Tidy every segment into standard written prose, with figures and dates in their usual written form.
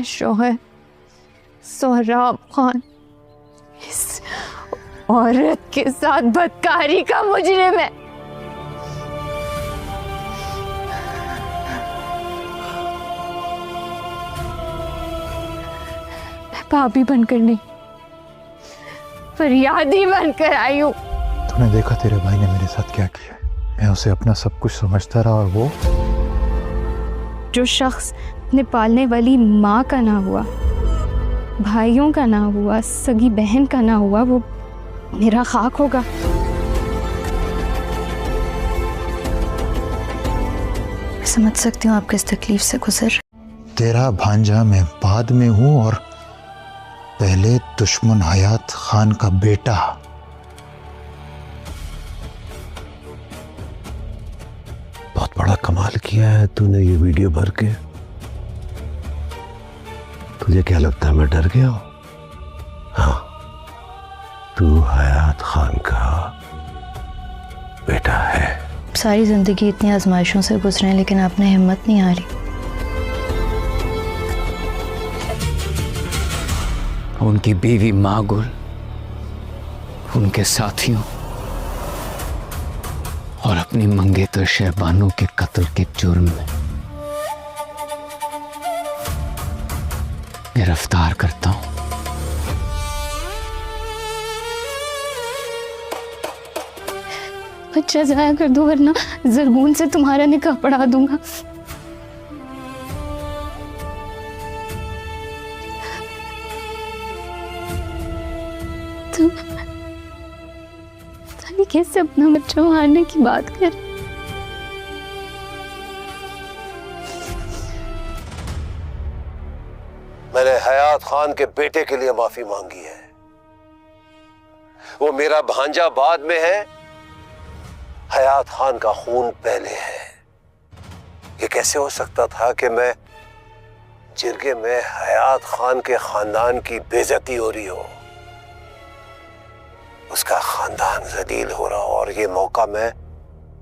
شوہر سہراب خان اس عورت کے ساتھ بدکاری کا مجرم ہے. میں بھابھی بن کر نہیں، فریادی بن کر آئی ہوں. تو نے دیکھا تیرے بھائی نے میرے ساتھ کیا کیا؟ میں اسے اپنا سب کچھ سمجھتا رہا، اور وہ جو شخص نے پالنے والی ماں کا نہ ہوا، بھائیوں کا نہ ہوا، سگی بہن کا نہ ہوا، وہ میرا خاک ہوگا. سمجھ سکتی ہوں آپ کس تکلیف سے گزر. تیرا بھانجا میں بعد میں ہوں، اور پہلے دشمن حیات خان کا بیٹا. بہت بڑا کمال کیا ہے تو نے یہ ویڈیو بھر کے. تجھے کیا لگتا ہے میں ڈر گیا ہوں؟ ہاں، تو حیات خان کا بیٹا ہے. ساری زندگی اتنی آزمائشوں سے گزرے ہیں، لیکن آپ نے ہمت نہیں ہاری. ان کی بیوی ماں گل، ان کے ساتھیوں اور اپنی منگیتر شہبانو کے قتل کے جرم میں گرفتار کرتا ہوں. بچہ ضائع کر دو ورنہ زرگون سے تمہارا نکاح پڑھا دوں گا. تم کیسے اپنا بچہ مارنے کی بات کر؟ میں نے حیات خان کے بیٹے کے لیے معافی مانگی ہے. وہ میرا بھانجا بعد میں ہے، حیات خان کا خون پہلے ہے. یہ کیسے ہو سکتا تھا کہ میں جرگے میں حیات خان کے خاندان کی بے عزتی ہو رہی ہو، اس کا خاندان ذلیل ہو رہا ہو، اور یہ موقع میں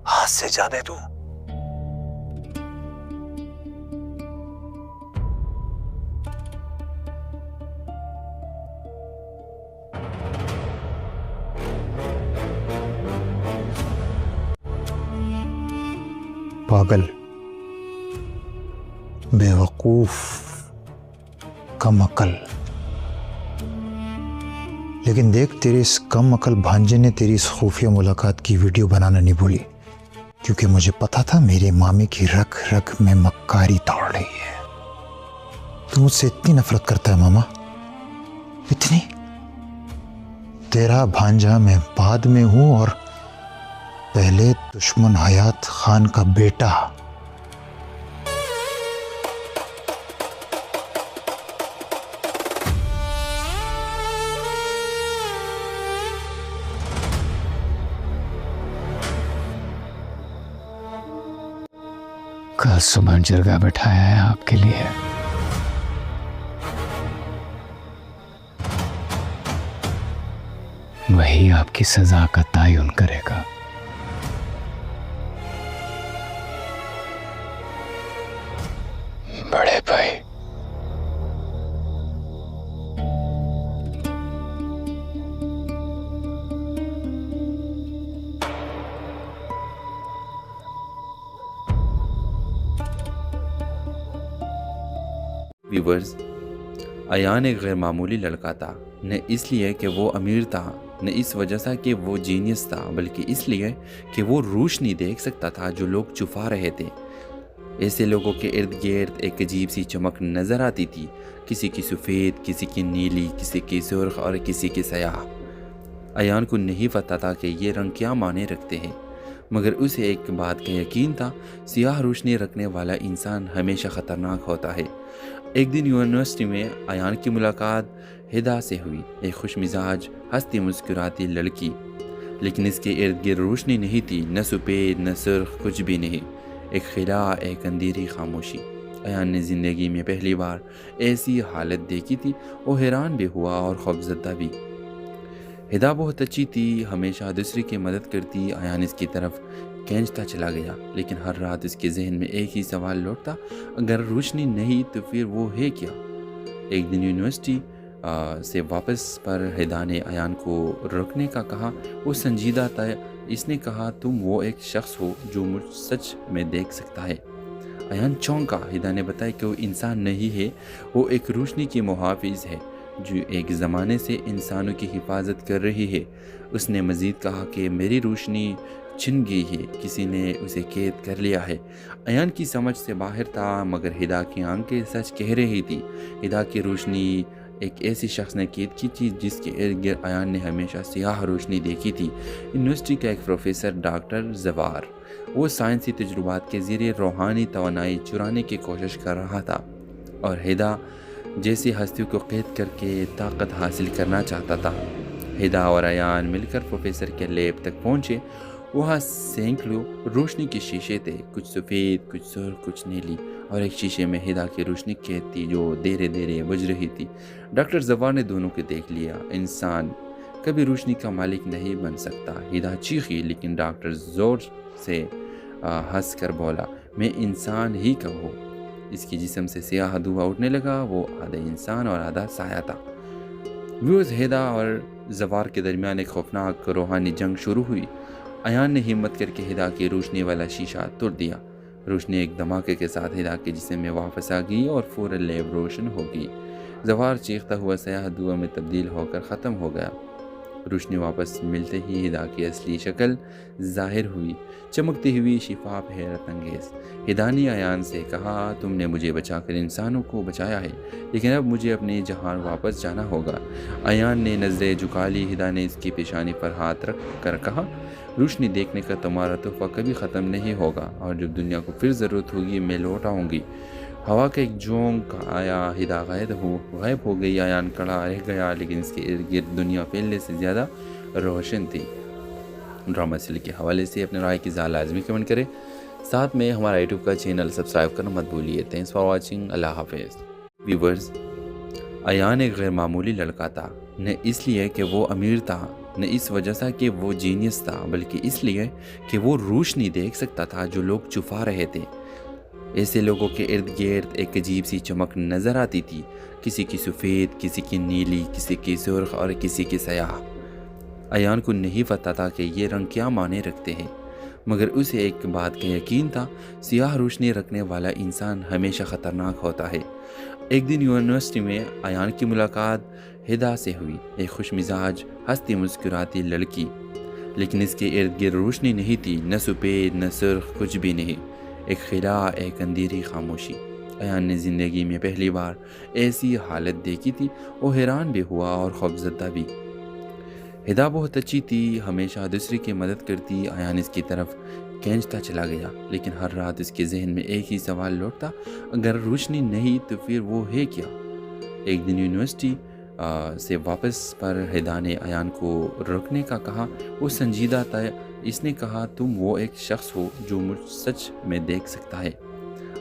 ہاتھ سے جانے دوں؟ پاگل، بے وقوف، کم عقل. لیکن دیکھ، تیرے اس کم عقل بھانجے نے تیری اس خفیہ ملاقات کی ویڈیو بنانا نہیں بھولی، کیونکہ مجھے پتا تھا میرے مامے کی رگ رگ میں مکاری دوڑ رہی ہے. تو مجھ سے اتنی نفرت کرتا ہے ماما، اتنی؟ تیرا بھانجا میں بعد میں ہوں، اور پہلے دشمن حیات خان کا بیٹا. کل صبح جرگہ بٹھایا ہے آپ کے لیے. وہی آپ کی سزا کا تعین کرے گا. بڑے بھائی، ویورز، ایان ایک غیر معمولی لڑکا تھا، نہ اس لیے کہ وہ امیر تھا، نہ اس وجہ سے کہ وہ جینیس تھا، بلکہ اس لیے کہ وہ روشنی دیکھ سکتا تھا جو لوگ چھپا رہے تھے. ایسے لوگوں کے ارد گرد ایک عجیب سی چمک نظر آتی تھی، کسی کی سفید، کسی کی نیلی، کسی کی سرخ اور کسی کی سیاہ. ایان کو نہیں پتا تھا کہ یہ رنگ کیا معنی رکھتے ہیں، مگر اسے ایک بات کا یقین تھا، سیاہ روشنی رکھنے والا انسان ہمیشہ خطرناک ہوتا ہے. ایک دن یونیورسٹی میں ایان کی ملاقات ہدا سے ہوئی، ایک خوش مزاج، ہنستی مسکراتی لڑکی. لیکن اس کے ارد گرد روشنی نہیں تھی، نہ سفید نہ سرخ، کچھ بھی نہیں. ایک خلا، ایک اندھیری خاموشی. ایان نے زندگی میں پہلی بار ایسی حالت دیکھی تھی. وہ حیران بھی ہوا اور خوفزدہ بھی. ہدا بہت اچھی تھی، ہمیشہ دوسرے کی مدد کرتی. ایان اس کی طرف کھینچتا چلا گیا، لیکن ہر رات اس کے ذہن میں ایک ہی سوال لوٹتا، اگر روشنی نہیں تو پھر وہ ہے کیا؟ ایک دن یونیورسٹی سے واپس پر ہیدا نے ایان کو رکنے کا کہا۔ وہ سنجیدہ تھا۔ اس نے کہا تم وہ ایک شخص ہو جو مجھ سچ میں دیکھ سکتا ہے۔ ایان چونکا۔ ہیدا نے بتایا کہ وہ انسان نہیں ہے، وہ ایک روشنی کی محافظ ہے جو ایک زمانے سے انسانوں کی حفاظت کر رہی ہے۔ اس نے مزید کہا کہ میری روشنی چھن گئی ہے، کسی نے اسے قید کر لیا ہے۔ ایان کی سمجھ سے باہر تھا، مگر ہیدا کی آنکھیں سچ کہہ رہی تھی۔ ہیدا کی روشنی ایک ایسی شخص نے قید کی تھی جس کے ارد گرد ایان نے ہمیشہ سیاہ روشنی دیکھی تھی۔ یونیورسٹی کا ایک پروفیسر ڈاکٹر زوار، وہ سائنسی تجربات کے ذریعے روحانی توانائی چرانے کی کوشش کر رہا تھا اور ہیدا جیسی ہستیوں کو قید کر کے طاقت حاصل کرنا چاہتا تھا۔ ہیدا اور ایان مل کر پروفیسر کے لیب تک پہنچے۔ وہاں سینکڑوں روشنی کے شیشے تھے، کچھ سفید، کچھ سرخ، کچھ نیلی، اور ایک شیشے میں ہیدا کی روشنی قید تھی جو دھیرے دھیرے بجھ رہی تھی۔ ڈاکٹر زوار نے دونوں کو دیکھ لیا۔ انسان کبھی روشنی کا مالک نہیں بن سکتا، ہیدا چیخی، لیکن ڈاکٹر زور سے ہنس کر بولا، میں انسان ہی کا ہوں۔ اس کی جسم سے سیاہ دھواں اٹھنے لگا، وہ آدھا انسان اور آدھا سایہ تھا۔ ویوز ہیدا اور زوار کے درمیان ایک خوفناک روحانی جنگ شروع ہوئی۔ ایان نے ہمت کر کے ہیدا کی روشنی والا شیشہ توڑ دیا۔ روشنی ایک دھماکے کے ساتھ ہیدا کے جسم میں واپس آ گئی اور فوراً لیب روشن ہو گئی۔ زوار چیختا ہوا سیاہ دھواں میں تبدیل ہو کر ختم ہو گیا۔ روشنی واپس ملتے ہی ہیدا کی اصلی شکل ظاہر ہوئی، چمکتی ہوئی، شفاف، حیرت انگیز۔ ہیدا نے ایان سے کہا تم نے مجھے بچا کر انسانوں کو بچایا ہے، لیکن اب مجھے اپنے جہان واپس جانا ہوگا۔ ایان نے نظریں جھکا لی۔ ہیدا نے اس کی پیشانی پر ہاتھ رکھ کر کہا روشنی دیکھنے کا تمہارا تحفہ کبھی ختم نہیں ہوگا، اور جب دنیا کو پھر ضرورت ہوگی میں لوٹ آؤں گی۔ ہوا کا ایک جھونکا آیا، ہیدا غائب ہو گئی۔ ایان کھڑا رہ گیا، لیکن اس کے ارد گرد دنیا پہلے سے زیادہ روشن تھی۔ ڈرامہ سیریل کے حوالے سے اپنے رائے کی اظہار لازمی کمنٹ کریں، ساتھ میں ہمارا یوٹیوب کا چینل سبسکرائب کرنا مت بھولیے۔ Thanks for watching. اللہ حافظ۔ ویورز، ایان ایک غیر معمولی لڑکا تھا، نہ اس لیے کہ وہ امیر تھا، نہ اس وجہ سے کہ وہ جینیس تھا، بلکہ اس لیے کہ وہ روشنی دیکھ سکتا تھا جو لوگ چھپا رہے تھے۔ ایسے لوگوں کے ارد گرد ایک عجیب سی چمک نظر آتی تھی، کسی کی سفید، کسی کی نیلی، کسی کی سرخ اور کسی کی سیاہ۔ ایان کو نہیں پتا تھا کہ یہ رنگ کیا معنی رکھتے ہیں، مگر اسے ایک بات کا یقین تھا، سیاہ روشنی رکھنے والا انسان ہمیشہ خطرناک ہوتا ہے۔ ایک دن یونیورسٹی میں ایان کی ملاقات ہیدا سے ہوئی، ایک خوش مزاج، ہنستی مسکراتی لڑکی، لیکن اس کے ارد گرد روشنی نہیں تھی، نہ سفید نہ سرخ، کچھ بھی نہیں، ایک خلا، ایک اندھیری خاموشی۔ ایان نے زندگی میں پہلی بار ایسی حالت دیکھی تھی، وہ حیران بھی ہوا اور خوفزدہ بھی۔ ہیدا بہت اچھی تھی، ہمیشہ دوسرے کی مدد کرتی۔ ایان اس کی طرف کھینچتا چلا گیا، لیکن ہر رات اس کے ذہن میں ایک ہی سوال لوٹتا، اگر روشنی نہیں تو پھر وہ ہے کیا؟ ایک دن یونیورسٹی سے واپس پر ہیدا نے ایان کو رکنے کا کہا۔ وہ سنجیدہ تھا۔ اس نے کہا تم وہ ایک شخص ہو جو مجھ سچ میں دیکھ سکتا ہے۔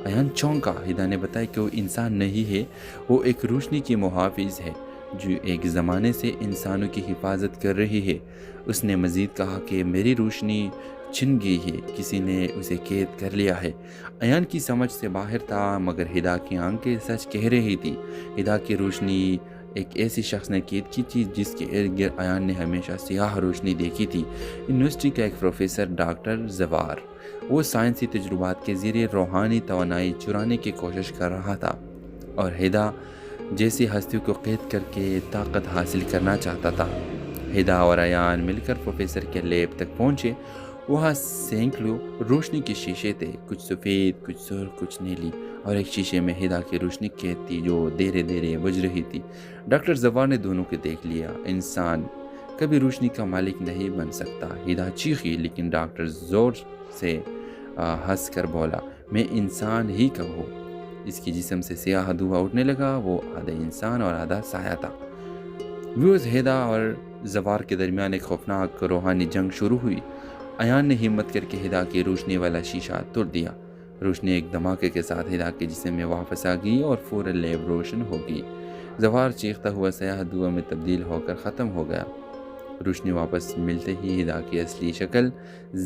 ایان چونکا۔ ہیدا نے بتایا کہ وہ انسان نہیں ہے، وہ ایک روشنی کی محافظ ہے جو ایک زمانے سے انسانوں کی حفاظت کر رہی ہے۔ اس نے مزید کہا کہ میری روشنی چھن گئی ہے، کسی نے اسے قید کر لیا ہے۔ ایان کی سمجھ سے باہر تھا، مگر ہیدا کی آنکھیں سچ کہہ رہی تھی۔ ہیدا کی روشنی ایک ایسی شخص نے قید کی تھی جس کے ارد گرد ایان نے ہمیشہ سیاہ روشنی دیکھی تھی۔ یونیورسٹی کا ایک پروفیسر ڈاکٹر زوار، وہ سائنسی تجربات کے ذریعے روحانی توانائی چرانے کی کوشش کر رہا تھا اور ہیدا جیسی ہستیوں کو قید کر کے طاقت حاصل کرنا چاہتا تھا۔ ہیدا اور ایان مل کر پروفیسر کے لیب تک پہنچے۔ وہاں سینکڑوں روشنی کے شیشے تھے، کچھ سفید، کچھ سرخ، کچھ نیلی، اور ایک شیشے میں ہیدا کی روشنی قید تھی جو دھیرے دھیرے بجھ رہی تھی۔ ڈاکٹر زوار نے دونوں کو دیکھ لیا۔ انسان کبھی روشنی کا مالک نہیں بن سکتا، ہیدا چیخی، لیکن ڈاکٹر زور سے ہنس کر بولا، میں انسان ہی کا ہوں۔ اس کی جسم سے سیاہ دھواں اٹھنے لگا، وہ آدھا انسان اور آدھا سایہ تھا۔ ویوز، ہیدا اور زوار کے درمیان ایک خوفناک روحانی جنگ شروع ہوئی۔ ایان نے ہمت کر کے ہیدا کی روشنی والا شیشہ توڑ دیا۔ روشنی ایک دھماکے کے ساتھ ہیدا کے جسم میں واپس آ گئی اور فوراً لیب روشن ہو گئی۔ زوار چیختا ہوا سیاہ دھواں میں تبدیل ہو کر ختم ہو گیا۔ روشنی واپس ملتے ہی ہدا کی اصلی شکل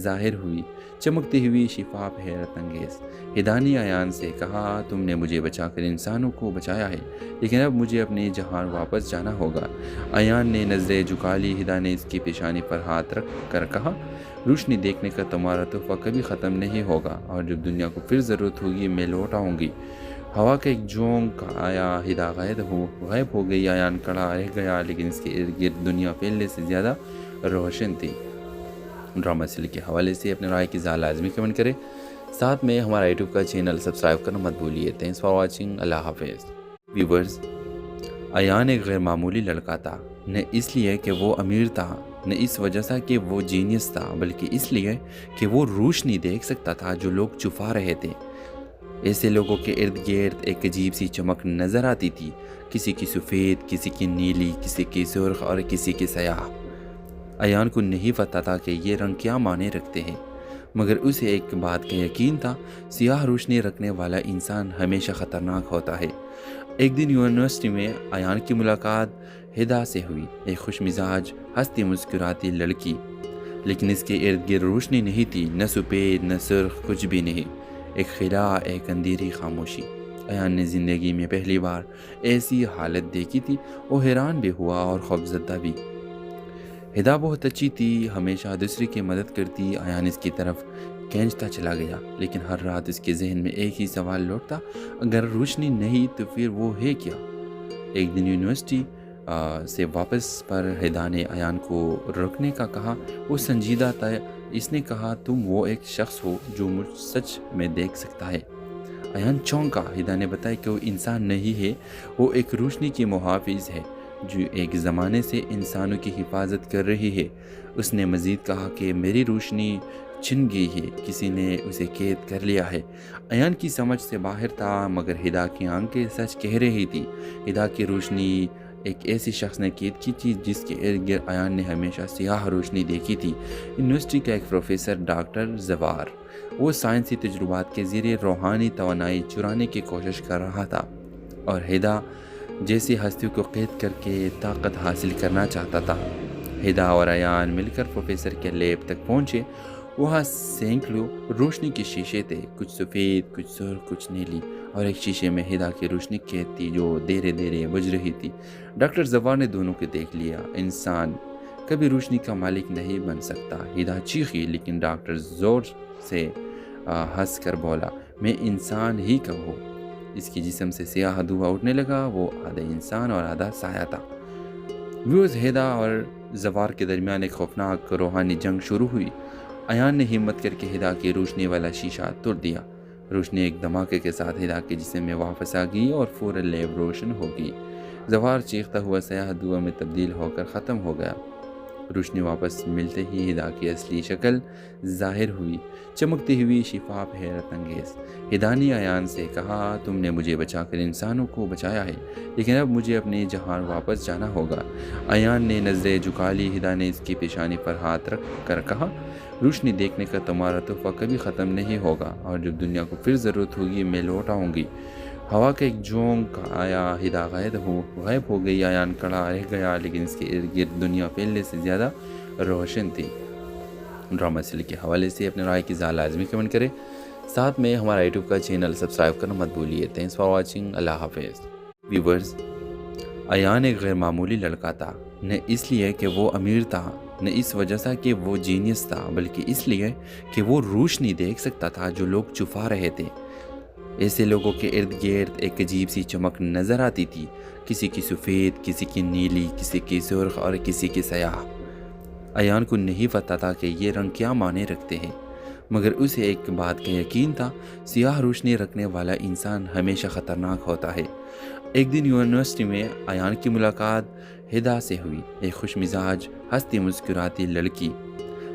ظاہر ہوئی، چمکتی ہوئی، شفاف، حیرت انگیز۔ ہدا نے ایان سے کہا، تم نے مجھے بچا کر انسانوں کو بچایا ہے، لیکن اب مجھے اپنے جہان واپس جانا ہوگا۔ ایان نے نظریں جھکا لی۔ ہدا نے اس کی پیشانی پر ہاتھ رکھ کر کہا، روشنی دیکھنے کا تمہارا تحفہ کبھی ختم نہیں ہوگا، اور جب دنیا کو پھر ضرورت ہوگی میں لوٹ آؤں گی۔ ہوا کا ایک جھونک آیا، ہدا غائب ہو گئی۔ ایان کھڑا رہ گیا، لیکن اس کے ارد گرد دنیا پہلے سے زیادہ روشن تھی۔ ڈرامہ سیریل کے حوالے سے اپنے رائے کی اظہار لازمی کمنٹ کریں، ساتھ میں ہمارا یوٹیوب کا چینل سبسکرائب کرنا مت بھولیے۔ تھینکس فار واچنگ، اللہ حافظ۔ ویورز، ایان ایک غیر معمولی لڑکا تھا، نہ اس لیے کہ وہ امیر تھا، نہ اس وجہ سے کہ وہ جینیس تھا، بلکہ اس لیے کہ وہ روشنی دیکھ سکتا تھا جو لوگ چھپا رہے تھے۔ ایسے لوگوں کے ارد گرد ایک عجیب سی چمک نظر آتی تھی، کسی کی سفید، کسی کی نیلی، کسی کی سرخ اور کسی کی سیاہ۔ ایان کو نہیں پتا تھا کہ یہ رنگ کیا معنی رکھتے ہیں، مگر اسے ایک بات کا یقین تھا، سیاہ روشنی رکھنے والا انسان ہمیشہ خطرناک ہوتا ہے۔ ایک دن یونیورسٹی میں ایان کی ملاقات ہدا سے ہوئی، ایک خوش مزاج، ہنستی مسکراتی لڑکی، لیکن اس کے ارد گرد روشنی نہیں تھی، نہ سفید نہ سرخ، کچھ بھی نہیں، ایک خلا، ایک اندھیری خاموشی۔ ایان نے زندگی میں پہلی بار ایسی حالت دیکھی تھی، وہ حیران بھی ہوا اور خوفزدہ بھی۔ ہدا بہت اچھی تھی، ہمیشہ دوسرے کی مدد کرتی۔ ایان اس کی طرف کھینچتا چلا گیا، لیکن ہر رات اس کے ذہن میں ایک ہی سوال لوٹتا، اگر روشنی نہیں تو پھر وہ ہے کیا؟ ایک دن یونیورسٹی سے واپس پر ہدا نے ایان کو روکنے کا کہا۔ وہ سنجیدہ تھا، اس نے کہا، تم وہ ایک شخص ہو جو مجھ سچ میں دیکھ سکتا ہے۔ ایان چونکا۔ ہدا نے بتایا کہ وہ انسان نہیں ہے، وہ ایک روشنی کی محافظ ہے جو ایک زمانے سے انسانوں کی حفاظت کر رہی ہے۔ اس نے مزید کہا کہ میری روشنی چھن گئی ہے، کسی نے اسے قید کر لیا ہے۔ ایان کی سمجھ سے باہر تھا، مگر ہدا کی آنکھیں سچ کہہ رہی تھی۔ ہدا کی روشنی ایک ایسی شخص نے قید کی تھی جس کے ارد گرد ایان نے ہمیشہ سیاہ روشنی دیکھی تھی۔ یونیورسٹی کا ایک پروفیسر ڈاکٹر زوار، وہ سائنسی تجربات کے ذریعے روحانی توانائی چرانے کی کوشش کر رہا تھا، اور ہدا جیسی ہستیوں کو قید کر کے طاقت حاصل کرنا چاہتا تھا۔ ہدا اور ایان مل کر پروفیسر کے لیب تک پہنچے۔ وہاں سینکڑوں روشنی کے شیشے تھے، کچھ سفید، کچھ سرخ، کچھ نیلی، اور ایک شیشے میں ہدا کی روشنی قید تھی جو دھیرے دھیرے بجھ رہی تھی۔ ڈاکٹر زوار نے دونوں کو دیکھ لیا۔ انسان کبھی روشنی کا مالک نہیں بن سکتا، ہدا چیخی، لیکن ڈاکٹر زور سے ہنس کر بولا، میں انسان ہی کا ہوں۔ اس کی جسم سے سیاہ دھواں اٹھنے لگا، وہ آدھا انسان اور آدھا سایہ تھا۔ ویوز، ہدا اور زوار کے درمیان ایک خوفناک روحانی جنگ شروع ہوئی۔ ایان نے ہمت کر کے ہدا کی روشنی والا شیشہ توڑ دیا۔ روشنی ایک دھماکے کے ساتھ ہدا کے جسم میں واپس آ گئی اور فوراً لیب روشن ہو گئی۔ زوار چیختا ہوا سیاہ دھواں میں تبدیل ہو کر ختم ہو گیا۔ روشنی واپس ملتے ہی ہدا کی اصلی شکل ظاہر ہوئی، چمکتی ہوئی، شفاف، حیرت انگیز۔ ہدا نے ایان سے کہا، تم نے مجھے بچا کر انسانوں کو بچایا ہے، لیکن اب مجھے اپنے جہان واپس جانا ہوگا۔ ایان نے نظریں جھکا لی۔ ہدا نے اس کی پیشانی پر ہاتھ رکھ کر کہا، روشنی دیکھنے کا تمہارا تحفہ کبھی ختم نہیں ہوگا، اور جب دنیا کو پھر ضرورت ہوگی میں لوٹ آؤں گی۔ ہوا کا ایک جھونک آیا، ہدا غائب ہو گئی۔ ایان کھڑا رہ گیا، لیکن اس کے ارد گرد دنیا پہلے سے زیادہ روشن تھی۔ ڈرامہ سیریل کے حوالے سے اپنے رائے کی اظہار لازمی کمنٹ کریں، ساتھ میں ہمارا یوٹیوب کا چینل سبسکرائب کرنا مت بھولیے۔ تھینکس فار واچنگ، اللہ حافظ۔ ویورز، ایان ایک غیر معمولی لڑکا تھا، نہ اس لیے کہ وہ امیر تھا، نہ اس وجہ سے کہ وہ جینیس تھا، بلکہ اس لیے کہ وہ روشنی دیکھ سکتا تھا جو لوگ چھپا رہے تھے۔ ایسے لوگوں کے ارد گرد ایک عجیب سی چمک نظر آتی تھی، کسی کی سفید، کسی کی نیلی، کسی کی سرخ اور کسی کی سیاہ۔ ایان کو نہیں پتا تھا کہ یہ رنگ کیا معنی رکھتے ہیں، مگر اسے ایک بات کا یقین تھا، سیاہ روشنی رکھنے والا انسان ہمیشہ خطرناک ہوتا ہے۔ ایک دن یونیورسٹی میں ایان کی ملاقات ہدا سے ہوئی، ایک خوش مزاج، ہنستی مسکراتی لڑکی،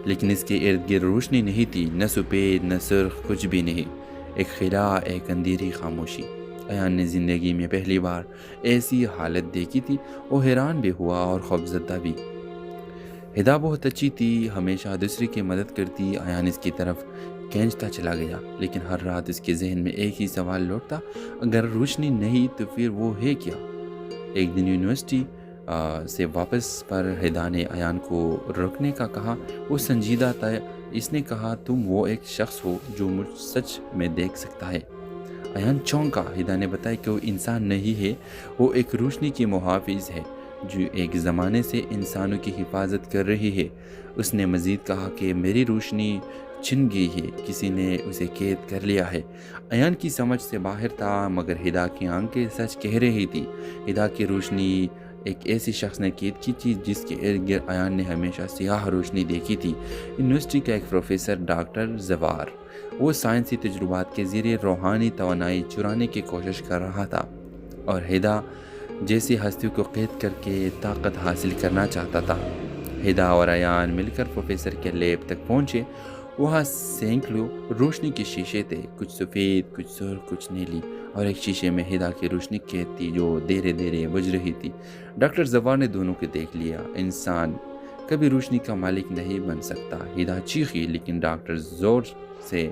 لیکن اس کے ارد گرد روشنی نہیں تھی، نہ سفید نہ سرخ، کچھ بھی نہیں، ایک خلا، ایک اندھیری خاموشی۔ ایان نے زندگی میں پہلی بار ایسی حالت دیکھی تھی، وہ حیران بھی ہوا اور خوفزدہ بھی۔ ہدا بہت اچھی تھی، ہمیشہ دوسرے کی مدد کرتی۔ ایان اس کی طرف کھینچتا چلا گیا، لیکن ہر رات اس کے ذہن میں ایک ہی سوال لوٹتا، اگر روشنی نہیں تو پھر وہ ہے کیا؟ ایک دن یونیورسٹی سے واپس پر ہدا نے ایان کو رکنے کا کہا۔ وہ سنجیدہ تھا۔ اس نے کہا تم وہ ایک شخص ہو جو مجھ سچ میں دیکھ سکتا ہے۔ ایان چونکا۔ ہدا نے بتایا کہ وہ انسان نہیں ہے، وہ ایک روشنی کی محافظ ہے جو ایک زمانے سے انسانوں کی حفاظت کر رہی ہے۔ اس نے مزید کہا کہ میری روشنی چھن گئی ہے، کسی نے اسے قید کر لیا ہے۔ ایان کی سمجھ سے باہر تھا، مگر ہدا کی آنکھیں سچ کہہ رہی تھی۔ ہدا کی روشنی ایک ایسی شخص نے قید کی تھی جس کے ارد گرد ایان نے ہمیشہ سیاہ روشنی دیکھی تھی۔ یونیورسٹی کا ایک پروفیسر ڈاکٹر زوار، وہ سائنسی تجربات کے ذریعے روحانی توانائی چرانے کی کوشش کر رہا تھا اور ہدا جیسی ہستیوں کو قید کر کے طاقت حاصل کرنا چاہتا تھا۔ ہدا اور ایان مل کر پروفیسر کے لیب تک پہنچے۔ وہاں سینکڑوں روشنی کے شیشے تھے، کچھ سفید، کچھ سرخ، کچھ نیلی، اور ایک شیشے میں ہدا کی روشنی قید تھی جو دھیرے دھیرے بجھ رہی تھی۔ ڈاکٹر زوار نے دونوں کو دیکھ لیا۔ انسان کبھی روشنی کا مالک نہیں بن سکتا۔ ہدا چیخی، لیکن ڈاکٹر زور سے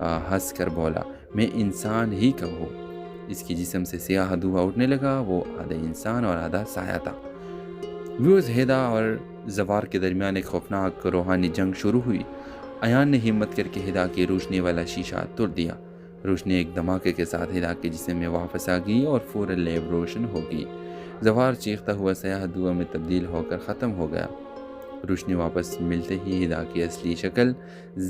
ہنس کر بولا، میں انسان ہی کب ہوں؟ اس کی جسم سے سیاہ دھواں اٹھنے لگا۔ وہ آدھا انسان اور آدھا سایہ تھا۔ ہدا اور زوار کے درمیان ایک خوفناک روحانی جنگ شروع ہوئی۔ ایان نے ہمت کر کے ہدا کی روشنی والا شیشہ توڑ دیا۔ روشنی ایک دھماکے کے ساتھ ہدا کے جسم میں واپس آ گئی اور فوراً لیب روشن ہو گئی۔ زوار چیختا ہوا سیاہ دھواں میں تبدیل ہو کر ختم ہو گیا۔ روشنی واپس ملتے ہی ہدا کی اصلی شکل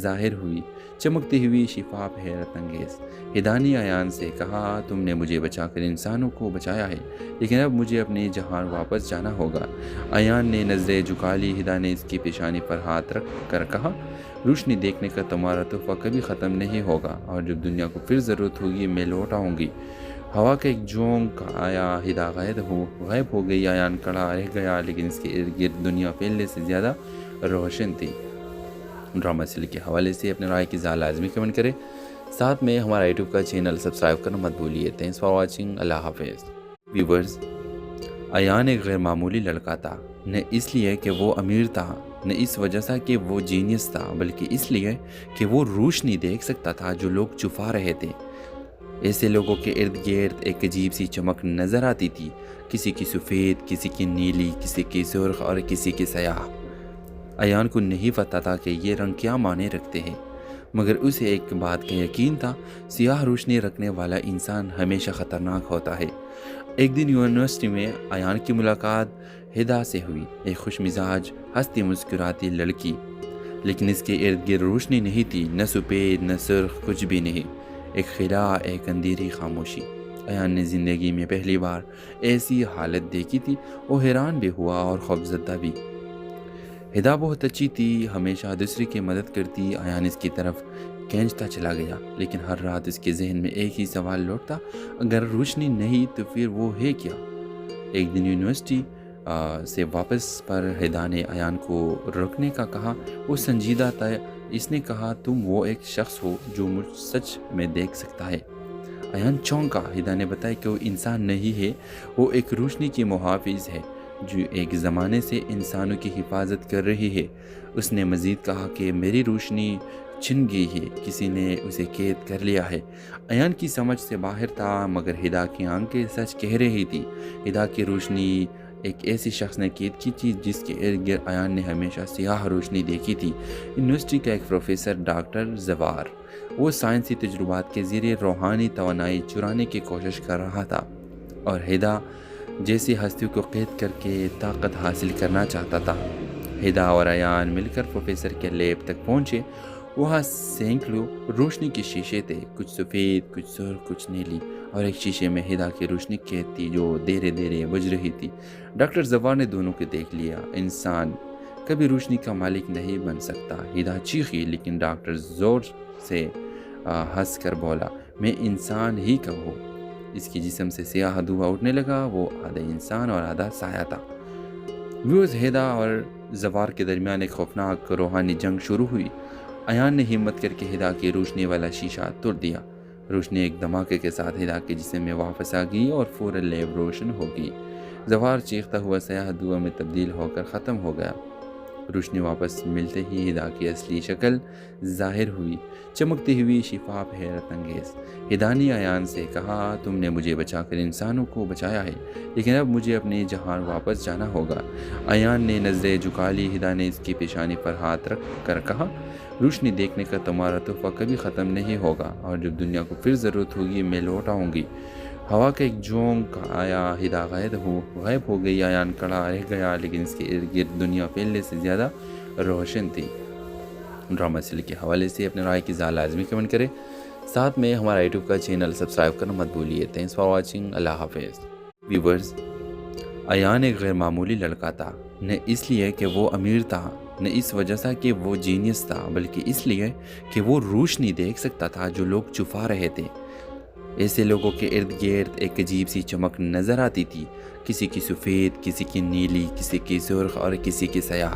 ظاہر ہوئی، چمکتی ہوئی، شفاف، حیرت انگیز۔ ہدا نے ایان سے کہا تم نے مجھے بچا کر انسانوں کو بچایا ہے، لیکن اب مجھے اپنے جہان واپس جانا ہوگا۔ ایان نے نظریں جھکا لی۔ ہدا نے اس کی پیشانی پر ہاتھ رکھ کر کہا روشنی دیکھنے کا تمہارا تحفہ کبھی ختم نہیں ہوگا، اور جب دنیا کو پھر ضرورت ہوگی میں لوٹ آؤں گی۔ ہوا کا ایک جھونک آیا، ہدا غائب ہو گئی۔ ایان کھڑا رہ گیا، لیکن اس کے ارد گرد دنیا پہلے سے زیادہ روشن تھی۔ ڈرامہ سیریل کے حوالے سے اپنے رائے کی لازمی کمنٹ کریں، ساتھ میں ہمارا یوٹیوب کا چینل سبسکرائب کرنا مت بھولیے۔ Thanks for watching. اللہ حافظ۔ ویورز، ایان ایک غیر معمولی لڑکا تھا، نہ اس لیے کہ وہ امیر تھا، نہ اس وجہ سے کہ وہ جینیس تھا، بلکہ اس لیے کہ وہ روشنی دیکھ سکتا تھا جو لوگ چھپا رہے تھے۔ ایسے لوگوں کے ارد گرد ایک عجیب سی چمک نظر آتی تھی، کسی کی سفید، کسی کی نیلی، کسی کی سرخ اور کسی کی سیاہ۔ ایان کو نہیں پتا تھا کہ یہ رنگ کیا معنی رکھتے ہیں، مگر اسے ایک بات کا یقین تھا، سیاہ روشنی رکھنے والا انسان ہمیشہ خطرناک ہوتا ہے۔ ایک دن یونیورسٹی میں ایان کی ملاقات ہدا سے ہوئی، ایک خوش مزاج، ہنستی مسکراتی لڑکی، لیکن اس کے ارد گرد روشنی نہیں تھی، نہ سفید نہ سرخ، کچھ بھی نہیں، ایک خلا، ایک اندھیری خاموشی۔ ایان نے زندگی میں پہلی بار ایسی حالت دیکھی تھی۔ وہ حیران بھی ہوا اور خوفزدہ بھی۔ ہدا بہت اچھی تھی، ہمیشہ دوسرے کی مدد کرتی۔ ایان اس کی طرف کھینچتا چلا گیا، لیکن ہر رات اس کے ذہن میں ایک ہی سوال لوٹتا، اگر روشنی نہیں تو پھر وہ ہے کیا؟ ایک دن یونیورسٹی سے واپس پر ہدا نے ایان کو رکنے کا کہا۔ وہ سنجیدہ تھا۔ اس نے کہا تم وہ ایک شخص ہو جو مجھ سچ میں دیکھ سکتا ہے۔ ایان چونکا۔ ہدا نے بتایا کہ وہ انسان نہیں ہے، وہ ایک روشنی کی محافظ ہے جو ایک زمانے سے انسانوں کی حفاظت کر رہی ہے۔ اس نے مزید کہا کہ میری روشنی چھن گئی ہے، کسی نے اسے قید کر لیا ہے۔ ایان کی سمجھ سے باہر تھا، مگر ہدا کی آنکھیں سچ کہہ رہی تھی۔ ہدا کی روشنی ایک ایسی شخص نے قید کی تھی جس کے ارد گرد ایان نے ہمیشہ سیاہ روشنی دیکھی تھی۔ یونیورسٹی کا ایک پروفیسر ڈاکٹر زوار، وہ سائنسی تجربات کے ذریعے روحانی توانائی چرانے کی کوشش کر رہا تھا اور ہدا جیسی ہستیوں کو قید کر کے طاقت حاصل کرنا چاہتا تھا۔ ہدا اور ایان مل کر پروفیسر کے لیب تک پہنچے۔ وہاں سینکڑوں روشنی کے شیشے تھے، کچھ سفید، کچھ سرخ، کچھ نیلی، اور ایک شیشے میں ہدا کی روشنی قید تھی جو دھیرے دھیرے بجھ رہی تھی۔ ڈاکٹر زوار نے دونوں کو دیکھ لیا۔ انسان کبھی روشنی کا مالک نہیں بن سکتا۔ ہدا چیخی، لیکن ڈاکٹر زور سے ہنس کر بولا، میں انسان ہی کب ہوں؟ اس کی جسم سے سیاہ دھواں اٹھنے لگا۔ وہ آدھا انسان اور آدھا سایہ تھا۔ ہدا اور زوار کے درمیان ایک خوفناک روحانی جنگ شروع ہوئی۔ ایان نے ہمت کر کے ہدا کی روشنی والا شیشہ توڑ دیا۔ روشنی ایک دھماکے کے ساتھ ہدا کے جسم میں واپس آ گئی اور فوراً لیب روشن ہو گئی۔ زوار چیختا ہوا سیاہ دھواں میں تبدیل ہو کر ختم ہو گیا۔ روشنی واپس ملتے ہی ہدا کی اصلی شکل ظاہر ہوئی، چمکتی ہوئی، شفاف، حیرت انگیز۔ ہدا نے ایان سے کہا، تم نے مجھے بچا کر انسانوں کو بچایا ہے، لیکن اب مجھے اپنے جہان واپس جانا ہوگا۔ ایان نے نظریں جھکا لی۔ ہدا نے اس کی پیشانی پر ہاتھ رکھ کر کہا، روشنی دیکھنے کا تمہارا تحفہ کبھی ختم نہیں ہوگا، اور جب دنیا کو پھر ضرورت ہوگی میں لوٹ آؤں گی۔ ہوا کا ایک جھونک آیا، ہدا غائب ہو گئی۔ ایان کڑا رہ گیا، لیکن اس کے ارد گرد دنیا پہلے سے زیادہ روشن تھی۔ ڈرامہ سیریل کے حوالے سے اپنے رائے کی اظہار لازمی کمنٹ کریں، ساتھ میں ہمارا یوٹیوب کا چینل سبسکرائب کرنا مت بھولیے۔ تھینکس فار واچنگ، اللہ حافظ۔ ویورز، ایان ایک غیر معمولی لڑکا تھا، نہ اس لیے کہ وہ امیر تھا، نہ اس وجہ سے کہ وہ جینیس تھا، بلکہ اس لیے کہ وہ روشنی دیکھ سکتا تھا جو لوگ چھپا رہے تھے۔ ایسے لوگوں کے ارد گرد ایک عجیب سی چمک نظر آتی تھی، کسی کی سفید، کسی کی نیلی، کسی کی سرخ اور کسی کی سیاہ۔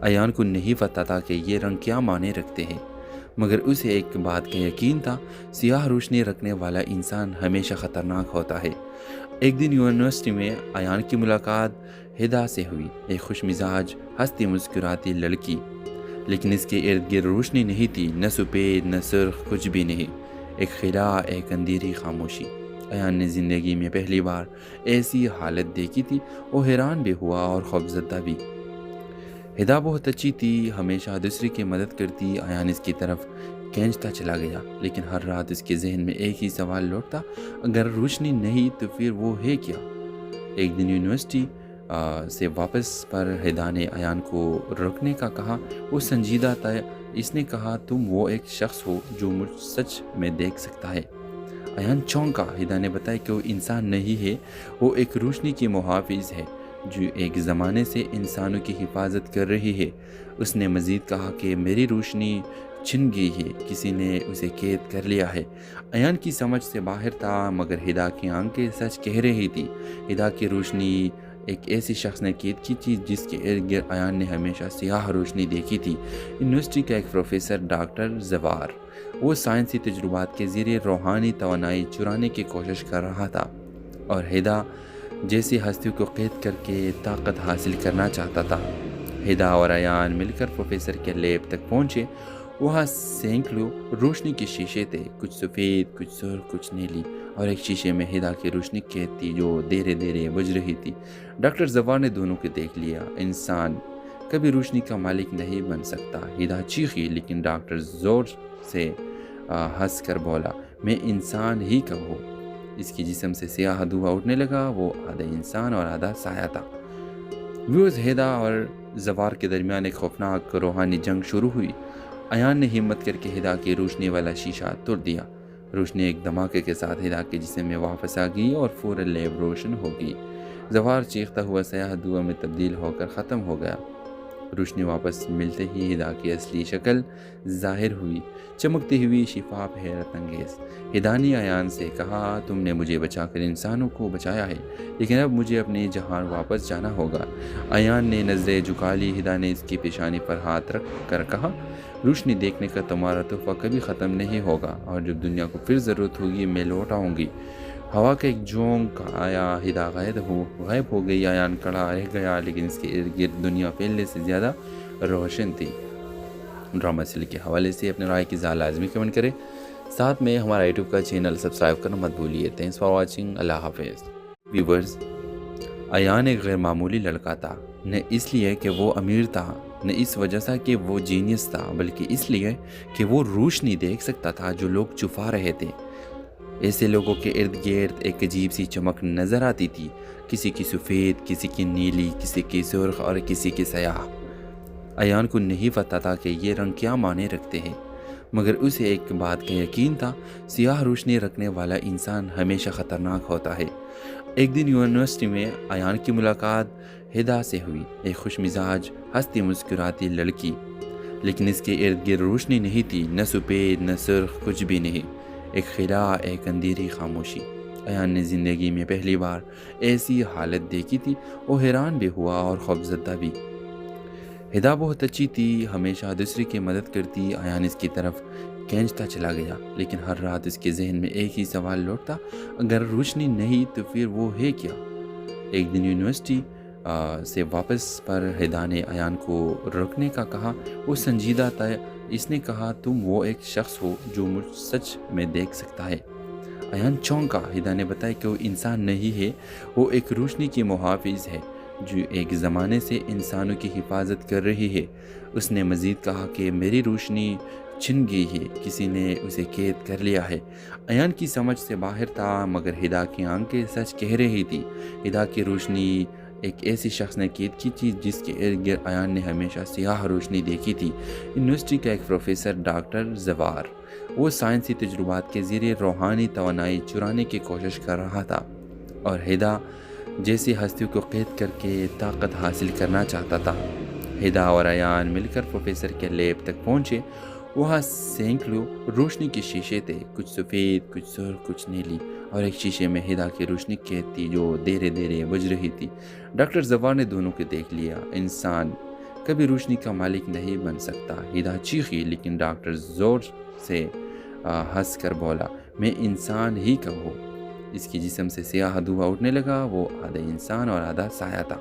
ایان کو نہیں پتا تھا کہ یہ رنگ کیا معنی رکھتے ہیں، مگر اسے ایک بات کا یقین تھا، سیاہ روشنی رکھنے والا انسان ہمیشہ خطرناک ہوتا ہے۔ ایک دن یونیورسٹی میں ایان کی ملاقات ہدا سے ہوئی، ایک خوش مزاج، ہنستی مسکراتی لڑکی، لیکن اس کے ارد گرد روشنی نہیں تھی، نہ سفید نہ سرخ، کچھ بھی نہیں، ایک خلا، ایک اندھیری خاموشی۔ ایان نے زندگی میں پہلی بار ایسی حالت دیکھی تھی، وہ حیران بھی ہوا اور خوفزدہ بھی۔ ہدا بہت اچھی تھی، ہمیشہ دوسرے کی مدد کرتی۔ ایان اس کی طرف کھینچتا چلا گیا، لیکن ہر رات اس کے ذہن میں ایک ہی سوال لوٹتا، اگر روشنی نہیں تو پھر وہ ہے کیا؟ ایک دن یونیورسٹی سے واپس پر ہدا نے ایان کو رکنے کا کہا۔ وہ سنجیدہ تھا، اس نے کہا، تم وہ ایک شخص ہو جو مجھ سچ میں دیکھ سکتا ہے۔ ایان چونکا۔ ہدا نے بتایا کہ وہ انسان نہیں ہے، وہ ایک روشنی کی محافظ ہے جو ایک زمانے سے انسانوں کی حفاظت کر رہی ہے۔ اس نے مزید کہا کہ میری روشنی چھن گئی ہے، کسی نے اسے قید کر لیا ہے۔ ایان کی سمجھ سے باہر تھا، مگر ہدا کی آنکھیں سچ کہہ رہی تھی۔ ہدا کی روشنی ایک ایسی شخص نے قید کی تھی جس کے ارد گرد ایان نے ہمیشہ سیاہ روشنی دیکھی تھی۔ یونیورسٹی کا ایک پروفیسر ڈاکٹر زوار، وہ سائنسی تجربات کے ذریعے روحانی توانائی چرانے کی کوشش کر رہا تھا، اور ہدا جیسی ہستیوں کو قید کر کے طاقت حاصل کرنا چاہتا تھا۔ ہدا اور ایان مل کر پروفیسر کے لیب تک پہنچے۔ وہاں سینکڑوں روشنی کے شیشے تھے، کچھ سفید، کچھ سرخ، کچھ نیلی، اور ایک شیشے میں ہدا کی روشنی قید تھی جو دھیرے دھیرے بجھ رہی تھی۔ ڈاکٹر زوار نے دونوں کو دیکھ لیا۔ انسان کبھی روشنی کا مالک نہیں بن سکتا، ہدا چیخی، لیکن ڈاکٹر زور سے ہنس کر بولا، میں انسان ہی کب ہوں؟ اس کی جسم سے سیاہ دھواں اٹھنے لگا، وہ آدھا انسان اور آدھا سایہ تھا۔ ہدا اور زوار کے درمیان ایک خوفناک روحانی جنگ شروع ہوئی۔ ایان نے ہمت کر کے ہدا کی روشنی والا شیشہ توڑ دیا۔ روشنی ایک دھماکے کے ساتھ ہدا کے جسم میں واپس آ گئی اور فوراً لیب روشن ہو گئی۔ زوار چیختا ہوا سیاہ دھواں میں تبدیل ہو کر ختم ہو گیا۔ روشنی واپس ملتے ہی ہدا کی اصلی شکل ظاہر ہوئی، چمکتی ہوئی، شفاف، حیرت انگیز۔ ہدا نے ایان سے کہا، تم نے مجھے بچا کر انسانوں کو بچایا ہے، لیکن اب مجھے اپنے جہان واپس جانا ہوگا۔ ایان نے نظریں جھکا لی۔ ہدا نے اس کی پیشانی پر ہاتھ رکھ کر کہا، روشنی دیکھنے کا تمہارا تحفہ کبھی ختم نہیں ہوگا، اور جب دنیا کو پھر ضرورت ہوگی میں لوٹ آؤں گی۔ ہوا کا ایک جھونک آیا، ہدا غائب ہو گئی۔ ایان کڑا رہ گیا، لیکن اس کے ارد گرد دنیا پہلے سے زیادہ روشن تھی۔ ڈرامہ سیریل کے حوالے سے اپنے رائے کی اظہار لازمی کمنٹ کریں، ساتھ میں ہمارا یوٹیوب کا چینل سبسکرائب کرنا مت بھولیے۔ تھینکس فار واچنگ، اللہ حافظ۔ ویورز، ایان ایک غیر معمولی لڑکا تھا، نہ اس لیے کہ وہ امیر تھا، نہ اس وجہ سے کہ وہ جینیس تھا، بلکہ اس لیے کہ وہ روشنی دیکھ سکتا تھا جو لوگ چھپا رہے تھے۔ ایسے لوگوں کے ارد گرد ایک عجیب سی چمک نظر آتی تھی، کسی کی سفید، کسی کی نیلی، کسی کی سرخ اور کسی کی سیاہ۔ ایان کو نہیں پتا تھا کہ یہ رنگ کیا معنی رکھتے ہیں، مگر اسے ایک بات کا یقین تھا، سیاہ روشنی رکھنے والا انسان ہمیشہ خطرناک ہوتا ہے۔ ایک دن یونیورسٹی میں ایان کی ملاقات ہدا سے ہوئی، ایک خوش مزاج، ہنستی مسکراتی لڑکی، لیکن اس کے ارد گرد روشنی نہیں تھی، نہ سفید نہ سرخ، کچھ بھی نہیں، ایک خلا، ایک اندھیری خاموشی۔ ایان نے زندگی میں پہلی بار ایسی حالت دیکھی تھی، وہ حیران بھی ہوا اور خوفزدہ بھی۔ ہدا بہت اچھی تھی، ہمیشہ دوسرے کی مدد کرتی۔ ایان اس کی طرف کھینچتا چلا گیا، لیکن ہر رات اس کے ذہن میں ایک ہی سوال لوٹتا، اگر روشنی نہیں تو پھر وہ ہے کیا؟ ایک دن یونیورسٹی سے واپس پر ہدا نے ایان کو رکنے کا کہا۔ وہ سنجیدہ تھا۔ اس نے کہا تم وہ ایک شخص ہو جو مجھ سچ میں دیکھ سکتا ہے۔ ایان چونکا۔ ہدا نے بتایا کہ وہ انسان نہیں ہے، وہ ایک روشنی کی محافظ ہے جو ایک زمانے سے انسانوں کی حفاظت کر رہی ہے۔ اس نے مزید کہا کہ میری روشنی چھن گئی ہے، کسی نے اسے قید کر لیا ہے۔ ایان کی سمجھ سے باہر تھا، مگر ہدا کی آنکھیں سچ کہہ رہی تھی۔ ہدا کی روشنی ایک ایسی شخص نے قید کی تھی جس کے ارد گرد ایان نے ہمیشہ سیاہ روشنی دیکھی تھی۔ یونیورسٹی کا ایک پروفیسر ڈاکٹر زوار، وہ سائنسی تجربات کے ذریعے روحانی توانائی چرانے کی کوشش کر رہا تھا اور ہدا جیسی ہستیوں کو قید کر کے طاقت حاصل کرنا چاہتا تھا۔ ہدا اور ایان مل کر پروفیسر کے لیب تک پہنچے۔ وہاں سینکڑوں روشنی کے شیشے تھے، کچھ سفید، کچھ سرخ، کچھ نیلی، اور ایک شیشے میں ہدا کی روشنی قید تھی جو دھیرے دھیرے بجھ رہی تھی۔ ڈاکٹر زوار نے دونوں کو دیکھ لیا۔ انسان کبھی روشنی کا مالک نہیں بن سکتا۔ ہدا چیخی، لیکن ڈاکٹر زور سے ہنس کر بولا، میں انسان ہی کا ہوں۔ اس کی جسم سے سیاہ دھواں اٹھنے لگا۔ وہ آدھا انسان اور آدھا سایہ تھا۔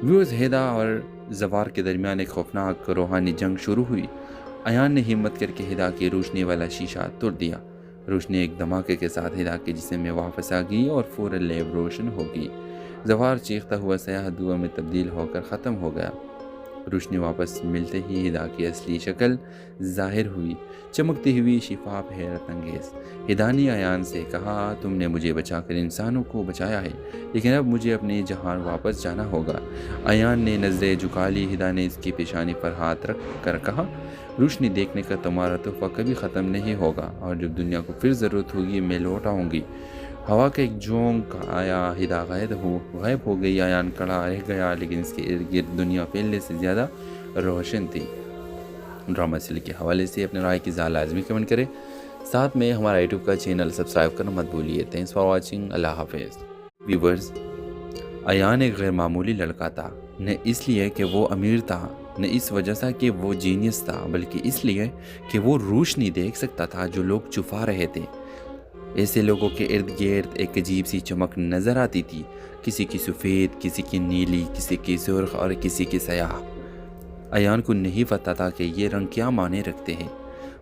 ویوز ہدا اور زوار کے درمیان ایک خوفناک روحانی جنگ شروع ہوئی۔ ایان نے ہمت کر کے ہدا کی روشنی والا شیشہ توڑ دیا۔ روشنی ایک دھماکے کے ساتھ ہدا کے جسم میں واپس آ گئی اور فوراً لیب روشن ہو گئی۔ زوار چیختا ہوا سیاہ دھواں میں تبدیل ہو کر ختم ہو گیا۔ روشنی واپس ملتے ہی ہدا کی اصلی شکل ظاہر ہوئی، چمکتی ہوئی، شفاف، حیرت انگیز۔ ہدا نے ایان سے کہا تم نے مجھے بچا کر انسانوں کو بچایا ہے، لیکن اب مجھے اپنے جہان واپس جانا ہوگا۔ ایان نے نظریں جھکا لی۔ ہدا نے اس کی پیشانی پر ہاتھ رکھ کر کہا روشنی دیکھنے کا تمہارا تحفہ کبھی ختم نہیں ہوگا، اور جب دنیا کو پھر ضرورت ہوگی میں لوٹ آؤں گی۔ ہوا کا ایک جھونک آیا، ہدا غائب ہو گئی۔ ایان کھڑا رہ گیا، لیکن اس کے ارد گرد دنیا پہلے سے زیادہ روشن تھی۔ ڈرامہ سیریل کے حوالے سے اپنے رائے کی اظہار لازمی کمنٹ کریں، ساتھ میں ہمارا یوٹیوب کا چینل سبسکرائب کرنا مت بھولیے۔ Thanks for watching. اللہ حافظ۔ ویورز، ایان ایک غیر معمولی لڑکا تھا، نہ اس لیے کہ وہ امیر تھا، نہ اس وجہ سے کہ وہ جینیس تھا، بلکہ اس لیے کہ وہ روشنی دیکھ سکتا تھا جو لوگ چھپا رہے تھے۔ ایسے لوگوں کے ارد گرد ایک عجیب سی چمک نظر آتی تھی، کسی کی سفید، کسی کی نیلی، کسی کی سرخ اور کسی کی سیاہ۔ ایان کو نہیں پتا تھا کہ یہ رنگ کیا معنی رکھتے ہیں،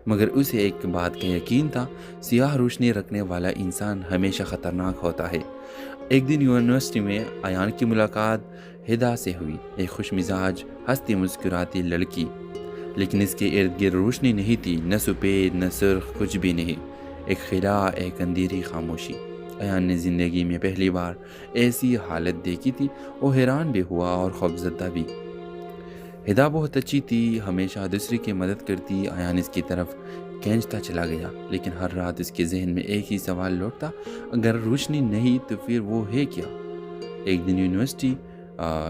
مگر اسے ایک بات کا یقین تھا، سیاہ روشنی رکھنے والا انسان ہمیشہ خطرناک ہوتا ہے۔ ایک دن یونیورسٹی میں ایان کی ملاقات ہدا سے ہوئی، ایک خوش مزاج، ہنستی مسکراتی لڑکی، لیکن اس کے ارد گرد روشنی نہیں تھی، نہ سفید نہ سرخ، کچھ بھی نہیں، ایک خلا، ایک اندھیری خاموشی۔ ایان نے زندگی میں پہلی بار ایسی حالت دیکھی تھی۔ وہ حیران بھی ہوا اور خوفزدہ بھی۔ ہدا بہت اچھی تھی، ہمیشہ دوسرے کی مدد کرتی۔ ایان اس کی طرف کھینچتا چلا گیا، لیکن ہر رات اس کے ذہن میں ایک ہی سوال لوٹتا، اگر روشنی نہیں تو پھر وہ ہے کیا؟ ایک دن یونیورسٹی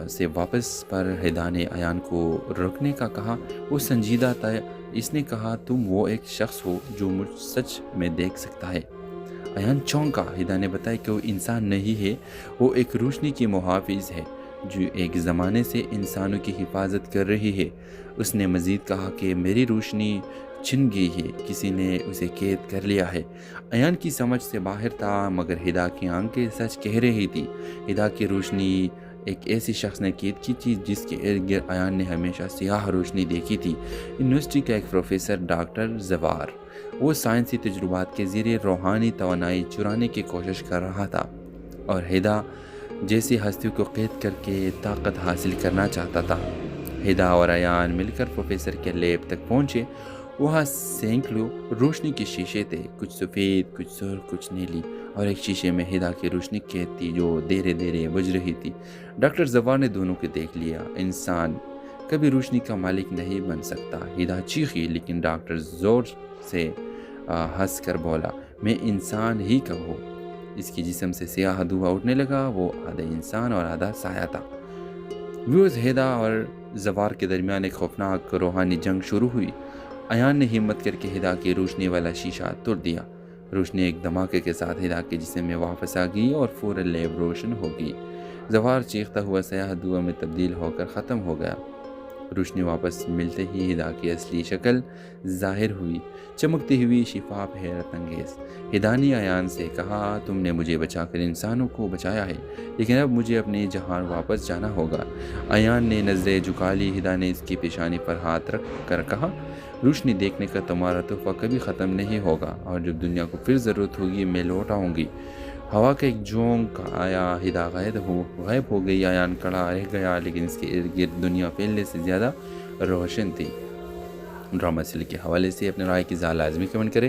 سے واپس پر ہدا نے ایان کو رکنے کا کہا۔ وہ سنجیدہ تھا۔ اس نے کہا تم وہ ایک شخص ہو جو مجھ سچ میں دیکھ سکتا ہے۔ ایان چونکا۔ ہدا نے بتایا کہ وہ انسان نہیں ہے، وہ ایک روشنی کی محافظ ہے جو ایک زمانے سے انسانوں کی حفاظت کر رہی ہے۔ اس نے مزید کہا کہ میری روشنی چھن گئی ہے، کسی نے اسے قید کر لیا ہے۔ ایان کی سمجھ سے باہر تھا، مگر ہدا کی آنکھیں سچ کہہ رہی تھی۔ ہدا کی روشنی ایک ایسی شخص نے قید کی تھی جس کے ارد گرد ایان نے ہمیشہ سیاہ روشنی دیکھی تھی۔ یونیورسٹی کا ایک پروفیسر ڈاکٹر زوار، وہ سائنسی تجربات کے ذریعے روحانی توانائی چرانے کی کوشش کر رہا تھا اور ہدا جیسی ہستیوں کو قید کر کے طاقت حاصل کرنا چاہتا تھا۔ ہدا اور ایان مل کر پروفیسر کے لیب تک پہنچے۔ وہاں سینکڑوں روشنی کے شیشے تھے، کچھ سفید، کچھ سرخ، کچھ نیلی، اور ایک شیشے میں ہدا کی روشنی قید تھی جو دھیرے دھیرے بجھ رہی تھی۔ ڈاکٹر زوار نے دونوں کو دیکھ لیا۔ انسان کبھی روشنی کا مالک نہیں بن سکتا۔ ہدا چیخی، لیکن ڈاکٹر زور سے ہنس کر بولا، میں انسان ہی کا ہوں۔ اس کی جسم سے سیاہ دھواں اٹھنے لگا۔ وہ آدھا انسان اور آدھا سایہ تھا۔ ویوز، ہدا اور زوار کے درمیان ایک خوفناک روحانی جنگ شروع ہوئی۔ ایان نے ہمت کر کے ہدا کی روشنی والا شیشہ توڑ دیا۔ روشنی ایک دھماکے کے ساتھ ہدا کے جسم میں واپس آ گئی اور فوراً لیب روشن ہو گئی۔ زوار چیختا ہوا سیاہ دھواں میں تبدیل ہو کر ختم ہو گیا۔ روشنی واپس ملتے ہی ہدا کی اصلی شکل ظاہر ہوئی، چمکتی ہوئی، شفاف، حیرت انگیز۔ ہدا نے ایان سے کہا، تم نے مجھے بچا کر انسانوں کو بچایا ہے، لیکن اب مجھے اپنے جہان واپس جانا ہوگا۔ ایان نے نظریں جھکا لی۔ ہدا نے اس کی پیشانی پر ہاتھ رکھ کر کہا، روشنی دیکھنے کا تمہارا تحفہ کبھی ختم نہیں ہوگا، اور جب دنیا کو پھر ضرورت ہوگی میں لوٹ آؤں گی۔ ہوا کا ایک جھونکا آیا، ہدا غائب ہو گئی۔ ایان کڑا رہ گیا، لیکن اس کے ارد گرد دنیا پہلے سے زیادہ روشن تھی۔ ڈرامہ سیریل کے حوالے سے اپنے رائے کی اظہار لازمی کمنٹ کریں،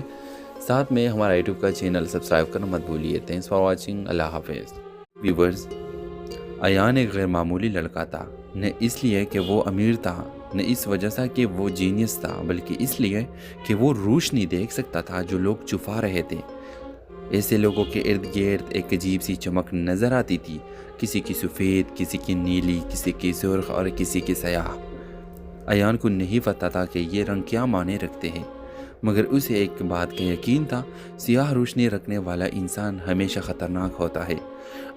ساتھ میں ہمارا یوٹیوب کا چینل سبسکرائب کرنا مت بھولیے۔ تھینکس فار واچنگ، اللہ حافظ۔ ویورز، ایان ایک غیر معمولی لڑکا تھا، نہ اس لیے کہ وہ امیر تھا، نہ اس وجہ سے کہ وہ جینیس تھا، بلکہ اس لیے کہ وہ روشنی دیکھ سکتا تھا جو لوگ چھپا رہے تھے۔ ایسے لوگوں کے ارد گرد ایک عجیب سی چمک نظر آتی تھی، کسی کی سفید، کسی کی نیلی، کسی کی سرخ اور کسی کی سیاہ۔ ایان کو نہیں پتا تھا کہ یہ رنگ کیا معنی رکھتے ہیں، مگر اسے ایک بات کا یقین تھا، سیاہ روشنی رکھنے والا انسان ہمیشہ خطرناک ہوتا ہے۔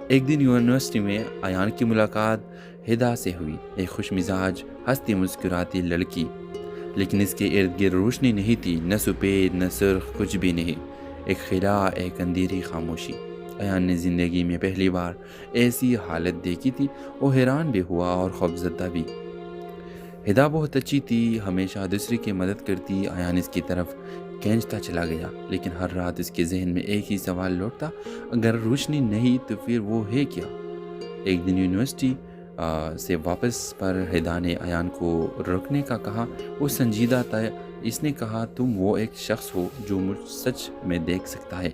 ایک دن یونیورسٹی میں ایان کی ملاقات ہدا سے ہوئی، ایک خوش مزاج، ہنستی مسکراتی لڑکی، لیکن اس کے ارد گرد روشنی نہیں تھی، نہ سفید نہ سرخ، کچھ بھی نہیں، ایک خلا، ایک اندھیری خاموشی۔ ایان نے زندگی میں پہلی بار ایسی حالت دیکھی تھی، وہ حیران بھی ہوا اور خوفزدہ بھی۔ ہدا بہت اچھی تھی، ہمیشہ دوسرے کی مدد کرتی۔ ایان اس کی طرف کھینچتا چلا گیا، لیکن ہر رات اس کے ذہن میں ایک ہی سوال لوٹتا، اگر روشنی نہیں تو پھر وہ ہے کیا؟ ایک دن یونیورسٹی سے واپس پر ہدا نے ایان کو رکنے کا کہا۔ وہ سنجیدہ تھا، اس نے کہا، تم وہ ایک شخص ہو جو مجھ سچ میں دیکھ سکتا ہے۔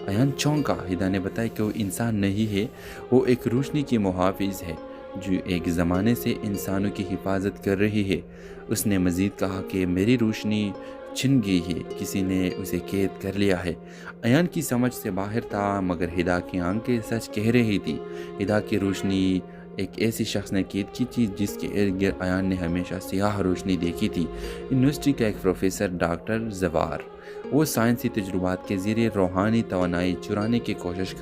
ایان چونکا۔ ہدا نے بتایا کہ وہ انسان نہیں ہے، وہ ایک روشنی کی محافظ ہے جو ایک زمانے سے انسانوں کی حفاظت کر رہی ہے۔ اس نے مزید کہا کہ میری روشنی چھن گئی ہے، کسی نے اسے قید کر لیا ہے۔ ایان کی سمجھ سے باہر تھا، مگر ہدا کی آنکھیں سچ کہہ رہی تھی۔ ہدا کی روشنی ایک ایسی شخص نے قید کی تھی جس کے ارد گرد ایان نے ہمیشہ سیاہ روشنی دیکھی تھی۔ یونیورسٹی کا ایک پروفیسر ڈاکٹر زوار، وہ سائنسی تجربات کے ذریعے روحانی توانائی چرانے کی کوشش کر